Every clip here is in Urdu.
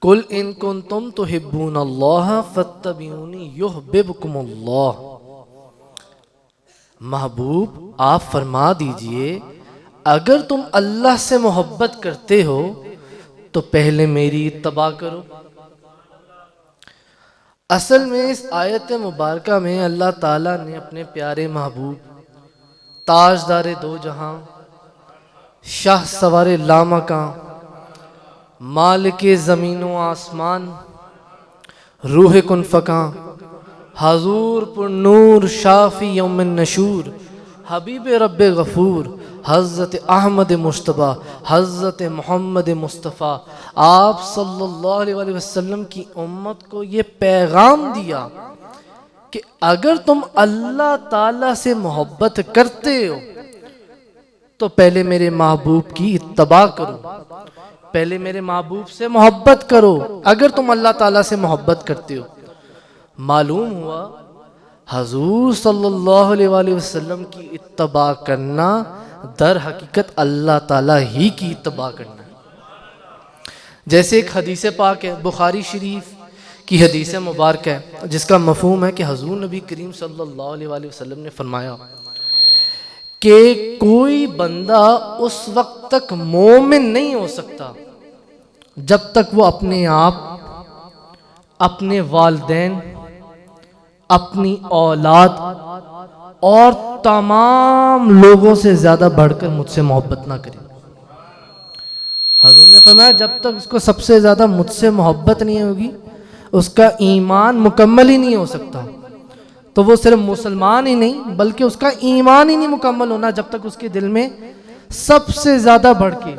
قل ان کنتم تحبون اللہ فاتبعونی یحببکم اللہ۔ محبوب آپ فرما دیجئے اگر تم اللہ سے محبت کرتے ہو تو پہلے میری اتباع کرو۔ اصل میں اس آیت مبارکہ میں اللہ تعالیٰ نے اپنے پیارے محبوب تاجدار دو جہاں، شاہ سوار لامکاں، مالک زمین و آسمان، روح کن فکاں، حضور پر نور شافی یوم النشور، حبیب رب غفور، حضرت احمد مجتبیٰ، حضرت محمد مصطفیٰ، آپ صلی اللہ علیہ وسلم کی امت کو یہ پیغام دیا کہ اگر تم اللہ تعالیٰ سے محبت کرتے ہو تو پہلے میرے محبوب کی اتباع کرو، پہلے میرے محبوب سے محبت کرو اگر تم اللہ تعالیٰ سے محبت کرتے ہو۔ معلوم ہوا حضور صلی اللہ علیہ وسلم کی اتباع کرنا در حقیقت اللہ تعالیٰ ہی کی اتباع کرنا ہے۔ جیسے ایک حدیث پاک ہے، بخاری شریف کی حدیث مبارک ہے، جس کا مفہوم ہے کہ حضور نبی کریم صلی اللہ علیہ وسلم نے فرمایا کہ کوئی بندہ اس وقت تک مومن نہیں ہو سکتا جب تک وہ اپنے آپ، اپنے والدین، اپنی اولاد اور تمام لوگوں سے زیادہ بڑھ کر مجھ سے محبت نہ کرے۔ حضور نے فرمایا جب تک اس کو سب سے زیادہ مجھ سے محبت نہیں ہوگی اس کا ایمان مکمل ہی نہیں ہو سکتا۔ تو وہ صرف مسلمان ہی نہیں بلکہ اس کا ایمان ہی نہیں مکمل ہونا جب تک اس کے دل میں سب سے زیادہ بڑھ کے،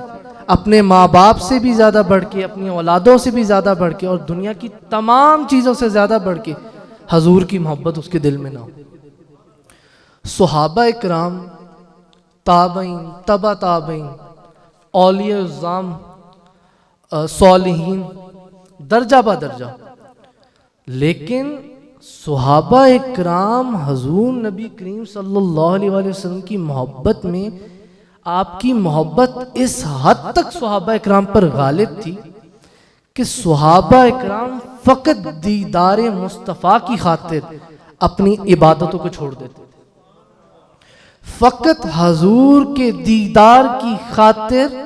اپنے ماں باپ سے بھی زیادہ بڑھ کے، اپنی اولادوں سے بھی زیادہ بڑھ کے اور دنیا کی تمام چیزوں سے زیادہ بڑھ کے حضور کی محبت اس کے دل میں نہ ہو۔ صحابہ اکرام، تابعین، تبع تابعین، اولیاء اعظام، صالحین، درجہ با درجہ، لیکن صحابہ اکرام حضور نبی کریم صلی اللہ علیہ وسلم کی محبت میں آپ کی محبت اس حد تک صحابہ اکرام پر غالب تھی کہ صحابہ اکرام فقط دیدار مصطفیٰ کی خاطر اپنی عبادتوں کو چھوڑ دیتے تھے، فقط حضور کے دیدار کی خاطر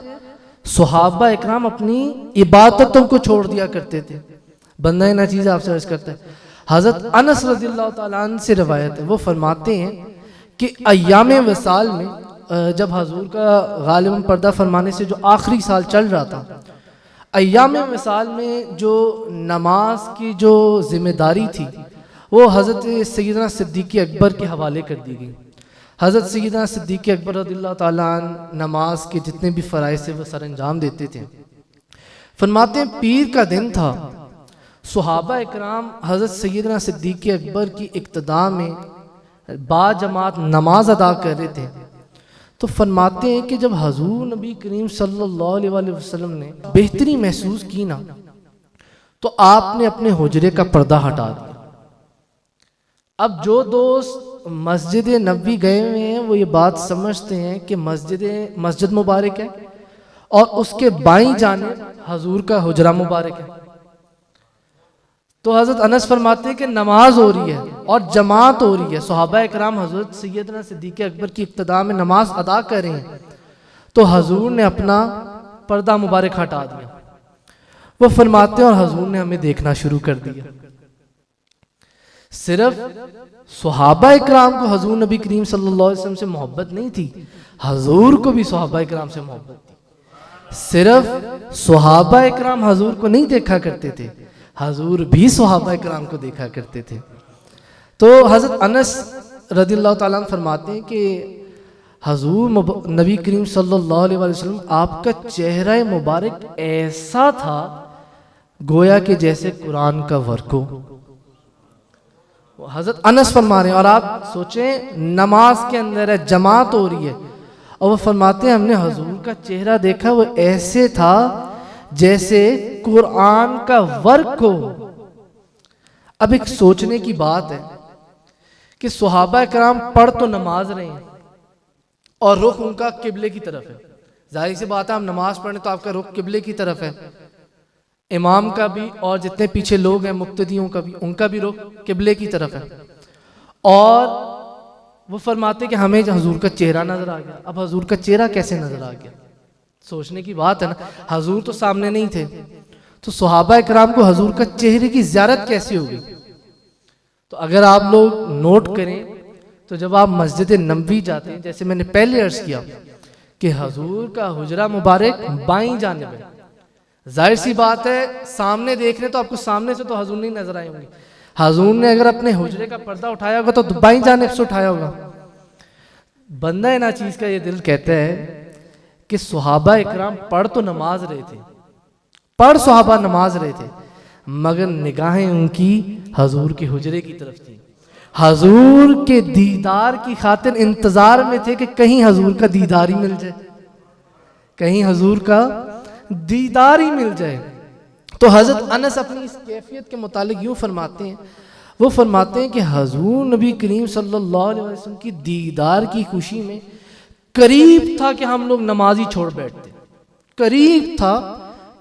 صحابہ اکرام اپنی عبادتوں کو چھوڑ دیا کرتے تھے۔ بندہ نا چیز آپ سے عرض کرتا ہے، حضرت انس رضی اللہ تعالیٰ عنہ سے روایت ہے، وہ فرماتے ہیں کہ ایام وصال میں جب حضور کا غالباً پردہ فرمانے سے جو آخری سال چل رہا تھا، ایام وصال میں جو نماز کی جو ذمہ داری تھی وہ حضرت سیدنا صدیق اکبر کے حوالے کر دی گئی۔ حضرت سیدنا صدیق اکبر رضی اللہ تعالیٰ عنہ نماز کے جتنے بھی فرائض سے وہ سر انجام دیتے تھے۔ فرماتے ہیں پیر کا دن تھا، صحابہ اکرام حضرت سیدنا صدیق اکبر کی اقتداء میں با جماعت نماز ادا کر رہے تھے، تو فرماتے ہیں کہ جب حضور نبی کریم صلی اللہ علیہ وسلم نے بہتری محسوس کی نا تو آپ نے اپنے حجرے کا پردہ ہٹا دیا۔ اب جو دوست مسجد نبوی گئے ہوئے ہیں وہ یہ بات سمجھتے ہیں کہ مسجد مبارک ہے اور اس کے بائیں جانب حضور کا حجرہ مبارک ہے۔ تو حضرت انس فرماتے ہیں کہ نماز ہو رہی ہے اور جماعت ہو رہی ہے، صحابہ اکرام حضرت سیدنا صدیق اکبر کی اقتداء میں نماز ادا کر رہے ہیں، تو حضور نے اپنا پردہ مبارک ہٹا دیا۔ وہ فرماتے ہیں اور حضور نے ہمیں دیکھنا شروع کر دیا۔ صرف صحابہ اکرام کو حضور نبی کریم صلی اللہ علیہ وسلم سے محبت نہیں تھی، حضور کو بھی صحابہ اکرام سے محبت تھی۔ صرف صحابہ اکرام حضور کو نہیں دیکھا کرتے تھے، حضور بھی صحابہ اکرام کو دیکھا کرتے تھے۔ تو حضرت انس رضی اللہ تعالیٰ عنہ فرماتے ہیں کہ حضور نبی کریم صلی اللہ علیہ وسلم آپ کا چہرہ مبارک ایسا تھا گویا کہ جیسے قرآن کا ورق ہو۔ حضرت انس فرما رہے ہیں اور آپ سوچیں نماز کے اندر ہے، جماعت ہو رہی ہے، اور وہ فرماتے ہیں ہم نے حضور کا چہرہ دیکھا وہ ایسے تھا جیسے قرآن کا ورق ہو۔ اب ایک سوچنے کی بات ہے کہ صحابہ کرام پڑھ تو نماز رہے ہیں اور رخ ان کا قبلے کی طرف ہے، ظاہر سی بات ہے ہم نماز پڑھیں تو آپ کا رخ قبلے کی طرف ہے، امام کا بھی اور جتنے پیچھے لوگ ہیں مقتدیوں کا بھی، ان کا بھی رخ قبلے کی طرف ہے. اور وہ فرماتے کہ ہمیں حضور کا چہرہ نظر آ گیا. اب حضور کا چہرہ کیسے نظر آ گیا؟ سوچنے کی بات ہے نا. حضور تو سامنے نہیں تھے، تو صحابہ اکرام کو حضور کا چہرے کی زیارت کیسی ہوگی؟ تو اگر آپ لوگ نوٹ کریں تو جب آپ مسجد نبوی جاتے ہیں، جیسے میں نے پہلے عرض کیا کہ حضور کا حجرہ مبارک بائیں جانب ہے. ظاہر سی بات ہے سامنے دیکھ رہے تو آپ کو سامنے سے تو حضور نہیں نظر آئے ہوں گے. حضور نے اگر اپنے حجرے کا پردہ اٹھایا ہوگا تو بائیں جانب سے اٹھایا ہوگا. بندہ ناچیز کا یہ دل کہتا ہے کہ صحابہ اکرام پڑھ تو نماز رہے تھے، پڑھ صحابہ نماز رہے تھے، مگر نگاہیں ان کی حضور کے حجرے کی طرف تھی. حضور کے دیدار کی خاطر انتظار میں تھے کہ کہیں حضور کا دیدار ہی مل جائے، کہیں حضور کا دیدار ہی مل جائے. تو حضرت انس اپنی اس کیفیت کے متعلق یوں فرماتے ہیں، وہ فرماتے ہیں کہ حضور نبی کریم صلی اللہ علیہ وسلم کی دیدار کی خوشی میں قریب تھا کہ ہم لوگ نمازی چھوڑ بیٹھتے، قریب تھا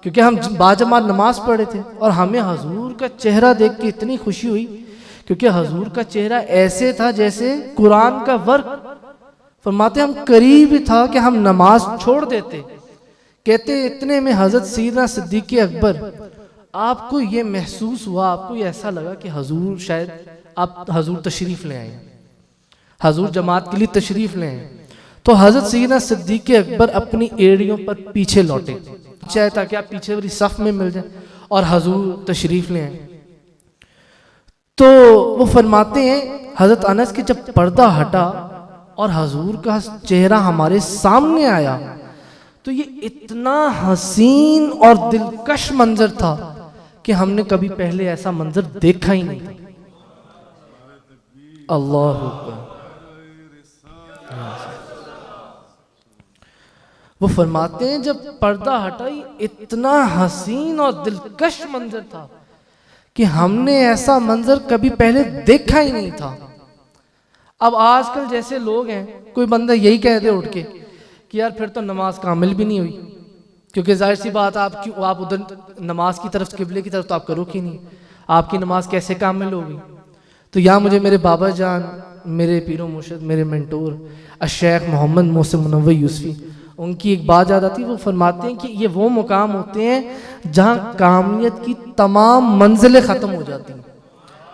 کیونکہ ہم باجماعت نماز پڑھے تھے اور ہمیں حضور کا چہرہ دیکھ کے اتنی خوشی ہوئی کیونکہ حضور کا چہرہ ایسے تھا جیسے قرآن کا ورق. فرماتے ہم قریب ہی تھا کہ ہم نماز چھوڑ دیتے. کہتے اتنے میں حضرت سیدنا صدیق اکبر آپ کو یہ محسوس ہوا، آپ کو یہ ایسا لگا کہ حضور شاید آپ حضور تشریف لے آئیں، حضور جماعت کے لیے تشریف لے آئیں. تو حضرت سیدنا صدیق اکبر اپنی ایڑیوں پر پیچھے لوٹے چاہے تاکہ آپ پیچھے والی صف میں مل جائیں اور حضور تشریف لے آئیں. تو وہ فرماتے ہیں حضرت انس کہ جب پردہ ہٹا اور حضور کا چہرہ ہمارے سامنے آیا تو یہ اتنا حسین اور دلکش منظر تھا کہ ہم نے کبھی پہلے ایسا منظر دیکھا ہی نہیں تھا. اللہ اکبر. وہ فرماتے ہیں جب پردہ ہٹائی اتنا حسین اور دلکش منظر تھا کہ ہم نے ایسا منظر کبھی پہلے دیکھا ہی نہیں تھا. اب آج کل جیسے لوگ ہیں کوئی بندہ یہی کہہ دے اٹھ کے کہ یار پھر تو نماز کامل بھی نہیں ہوئی، کیونکہ ظاہر سی بات آپ ادھر نماز کی طرف قبلے کی طرف تو آپ کا رخ ہی نہیں، آپ کی نماز کیسے کامل ہوگی؟ تو یہاں مجھے میرے بابا جان، میرے پیر و مرشد، میرے منٹور الشیخ محمد محسن منور یوسفی، ان کی ایک بات یاد آتی. وہ فرماتے ہیں کہ یہ وہ مقام ہوتے ہیں جہاں کامیت کی تمام منزلیں ختم ہو جاتی ہیں.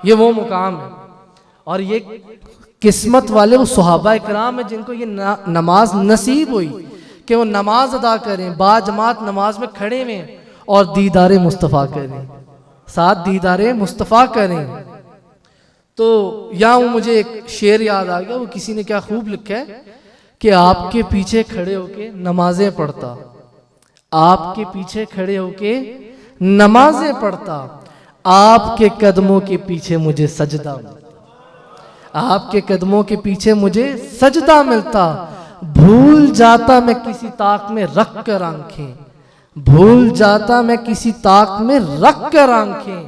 یہ وہ مقام ہے اور یہ قسمت والے وہ صحابہ اکرام ہیں جن کو یہ نماز نصیب ہوئی کہ وہ نماز ادا کریں، با جماعت نماز میں کھڑے ہوئے اور دیدار مصطفیٰ کریں، ساتھ دیدار مصطفیٰ کریں. تو یہاں مجھے ایک شعر یاد آ گیا، وہ کسی نے کیا خوب لکھا ہے کہ آپ کے پیچھے کھڑے ہو کے نمازیں پڑھتا، آپ کے پیچھے کھڑے ہو کے نمازیں پڑھتا، آپ کے قدموں کے پیچھے مجھے سجدہ ملتا، آپ کے قدموں کے پیچھے مجھے سجدہ ملتا. بھول جاتا میں کسی طاق میں رکھ کر آنکھیں، بھول جاتا میں کسی طاق میں رکھ کر آنکھیں،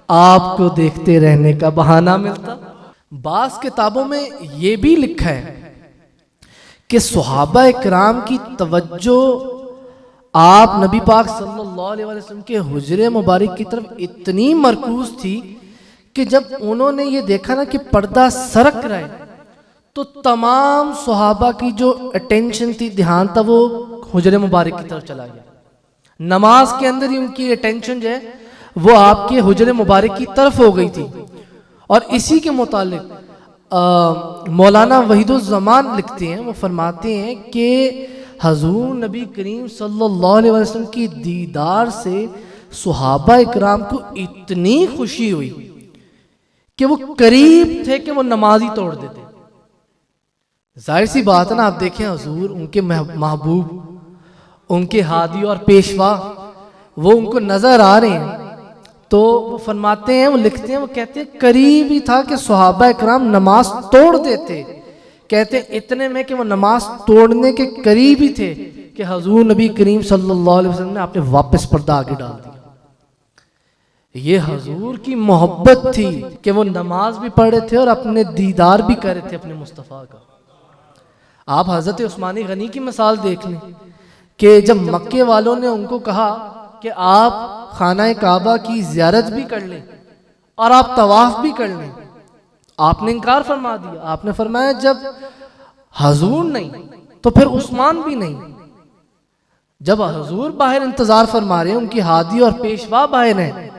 آپ کو دیکھتے رہنے کا بہانہ ملتا. بعض کتابوں میں یہ بھی لکھا ہے کہ صحابہ اکرام کی توجہ آپ نبی پاک صلی اللہ علیہ وسلم کے حجرے مبارک کی طرف اتنی مرکوز تھی کہ جب انہوں نے یہ دیکھا نا کہ پردہ سرک رہا ہے تو تمام صحابہ کی جو اٹینشن تھی، دھیان تھا، وہ حجرے مبارک کی طرف چلا گیا. نماز کے اندر ہی ان کی اٹینشن جو ہے وہ آپ کے حجرے مبارک کی طرف ہو گئی تھی. اور اسی کے متعلق مولانا وحید الزمان لکھتے ہیں، وہ فرماتے ہیں کہ حضور نبی کریم صلی اللہ علیہ وسلم کی دیدار سے صحابہ اکرام کو اتنی خوشی ہوئی کہ وہ قریب تھے کہ وہ نماز ہی توڑ دیتے. ظاہر سی بات ہے نا، آپ دیکھیں حضور ان کے محبوب، ان کے ہادی اور پیشوا، وہ ان کو نظر آ رہے ہیں. تو وہ فرماتے ہیں، وہ لکھتے ہیں، وہ کہتے ہیں قریب ہی تھا کہ صحابہ اکرام نماز توڑ دیتے. کہتے ہیں اتنے میں کہ وہ نماز توڑنے کے قریب ہی تھے کہ حضور نبی کریم صلی اللہ علیہ وسلم نے آپ نے واپس پردہ آگے ڈال دیا. یہ حضور کی محبت تھی کہ وہ نماز بھی پڑھے تھے اور اپنے دیدار بھی کرے تھے اپنے مصطفیٰ کا. آپ حضرت عثمانی غنی کی مثال دیکھ لیں کہ جب مکے والوں نے ان کو کہا کہ آپ خانہ کعبہ کی زیارت بھی کر لیں اور آپ طواف بھی کر لیں. آپ نے انکار فرما دیا. آپ نے فرمایا جب حضور نہیں تو پھر عثمان بھی نہیں. جب حضور باہر انتظار فرما رہے ہیں, ان کی ہادی اور پیشوا باہر ہیں,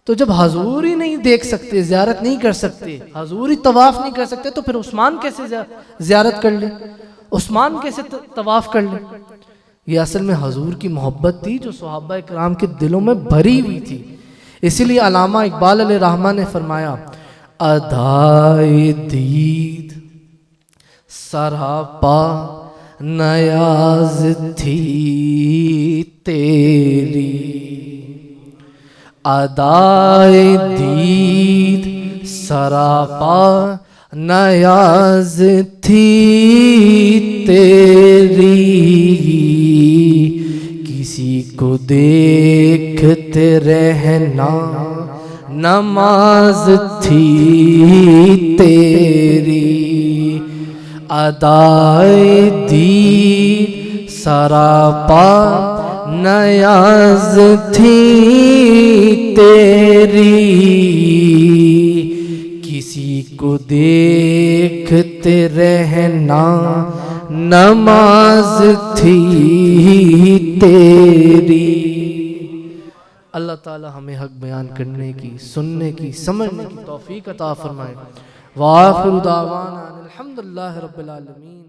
تو جب حضور ہی نہیں دیکھ سکتے, زیارت نہیں کر سکتے, حضور ہی طواف نہیں کر سکتے, تو پھر عثمان کیسے زیارت کر لیں, عثمان کیسے طواف کر لیں. یہ اصل میں حضور کی محبت تھی جو صحابہ اکرام کے دلوں میں بھری ہوئی تھی. اسی لیے علامہ اقبال علیہ رحمہ نے فرمایا ادائے دید سراپا نیاز تھی تیری, ادائے دید سراپا نیاز تھی تیری, کسی کو دیکھتے رہنا نماز تھی تیری, ادائے دید سراپا نیاز تھی تیری, کسی کو دیکھتے رہنا نماز تھی تیری. اللہ تعالی ہمیں حق بیان کرنے کی, سننے کی, سمجھنے کی توفیق عطا فرمائے. وآخر دعوانا الحمدللہ رب العالمین.